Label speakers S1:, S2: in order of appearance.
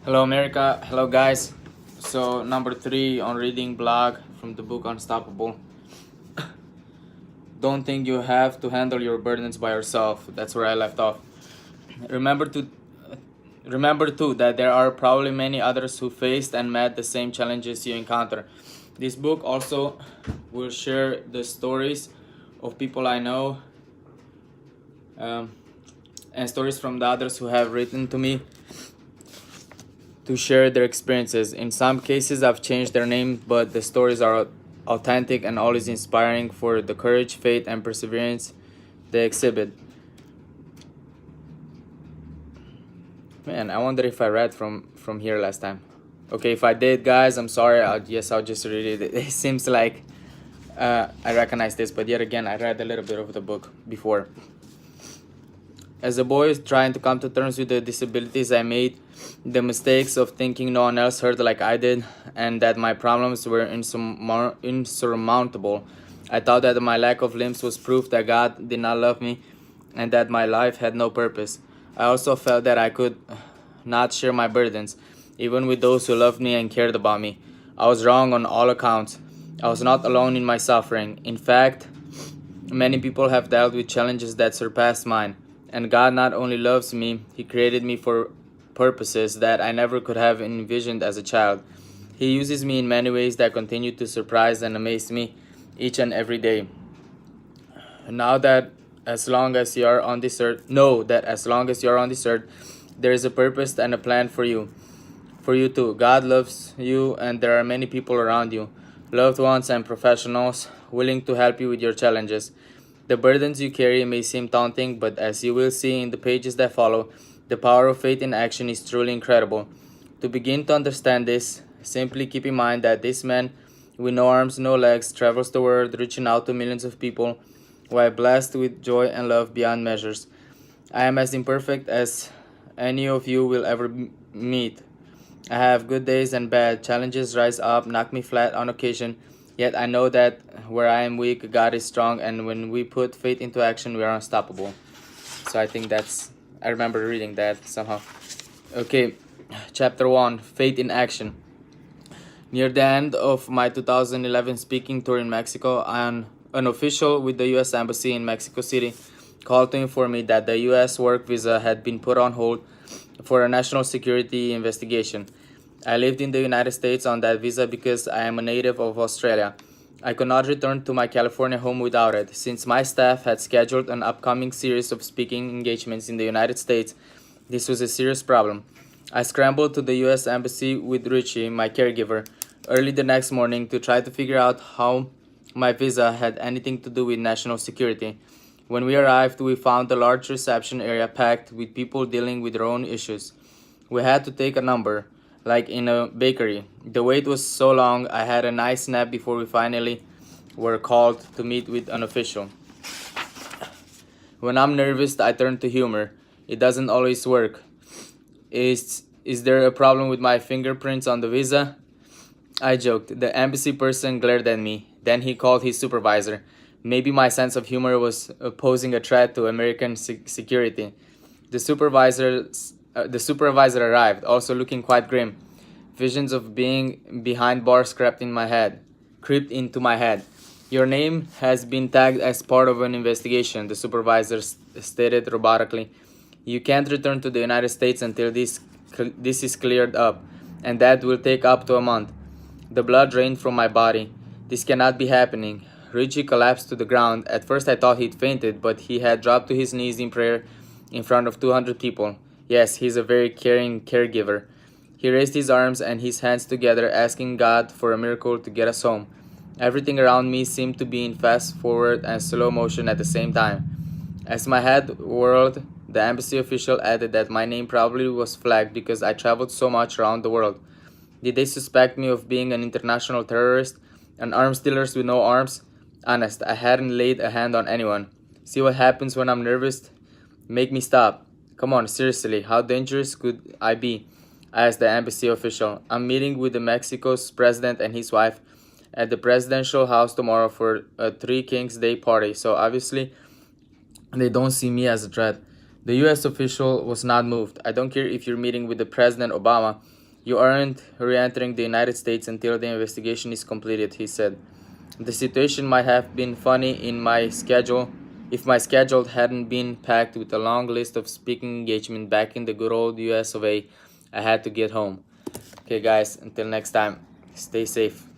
S1: Hello, America. Hello, guys. So, number three on reading blog from the book Unstoppable. Don't think you have to handle your burdens by yourself. That's where I left off. Remember to remember too that there are probably many others who faced and met the same challenges you encounter. This book also will share the stories of people I know, um, and stories from the others who have written to me to share their experiences. In some cases, I've changed their name, but the stories are authentic and always inspiring for the courage, faith, and perseverance they exhibit. Man, I wonder if I read from here last time. Okay, if I did, guys, I'm sorry. I'll just read it. It seems like I recognize this, but yet again, I read a little bit of the book before. As a boy trying to come to terms with the disabilities I made, the mistakes of thinking no one else hurt like I did, and that my problems were insurmountable. I thought that my lack of limbs was proof that God did not love me and that my life had no purpose. I also felt that I could not share my burdens, even with those who loved me and cared about me. I was wrong on all accounts. I was not alone in my suffering. In fact, many people have dealt with challenges that surpass mine. And God not only loves me, He created me for purposes that I never could have envisioned as a child. He uses me in many ways that continue to surprise and amaze me each and every day. Now that as long as you are on this earth, know that as long as you are on this earth, there is a purpose and a plan for you. For you too. God loves you, and there are many people around you, loved ones and professionals, willing to help you with your challenges. The burdens you carry may seem daunting, but as you will see in the pages that follow, the power of faith in action is truly incredible. To begin to understand this, simply keep in mind that this man with no arms, no legs, travels the world reaching out to millions of people while blessed with joy and love beyond measures. I am as imperfect as any of you will ever meet. I have good days and bad. Challenges rise up, knock me flat on occasion. Yet I know that where I am weak, God is strong, and when we put faith into action, we are unstoppable. So I think I remember reading that somehow. Okay, chapter 1, Faith in Action. Near the end of my 2011 speaking tour in Mexico, an official with the U.S. Embassy in Mexico City called to inform me that the U.S. work visa had been put on hold for a national security investigation. I lived in the United States on that visa because I am a native of Australia. I could not return to my California home without it, since my staff had scheduled an upcoming series of speaking engagements in the United States. This was a serious problem. I scrambled to the U.S. Embassy with Richie, my caregiver, early the next morning to try to figure out how my visa had anything to do with national security. When we arrived, we found the large reception area packed with people dealing with their own issues. We had to take a number, like in a bakery. The wait was so long, I had a nice nap before we finally were called to meet with an official. When I'm nervous, I turn to humor. It doesn't always work. Is there a problem with my fingerprints on the visa? I joked. The embassy person glared at me. Then he called his supervisor. Maybe my sense of humor was posing a threat to American security. The supervisor, the supervisor arrived, also looking quite grim. Visions of being behind bars crept into my head. Your name has been tagged as part of an investigation, the supervisor stated robotically. You can't return to the United States until this is cleared up, and that will take up to a month. The blood drained from my body. This cannot be happening. Richie collapsed to the ground. At first I thought he'd fainted, but he had dropped to his knees in prayer in front of 200 people. Yes, he's a very caring caregiver. He raised his arms and his hands together, asking God for a miracle to get us home. Everything around me seemed to be in fast forward and slow motion at the same time. As my head whirled, the embassy official added that my name probably was flagged because I traveled so much around the world. Did they suspect me of being an international terrorist? An arms dealer with no arms? Honest, I hadn't laid a hand on anyone. See what happens when I'm nervous? Make me stop. Come on, seriously, how dangerous could I be? I asked the embassy official. I'm meeting with the Mexico's president and his wife at the presidential house tomorrow for a Three Kings Day party, so obviously they don't see me as a threat. The US official was not moved. I don't care if you're meeting with the President Obama. You aren't re entering the United States until the investigation is completed, he said. The situation might have been funny in my schedule if my schedule hadn't been packed with a long list of speaking engagement back in the good old US of A. I had to get home. Okay, guys, until next time, stay safe.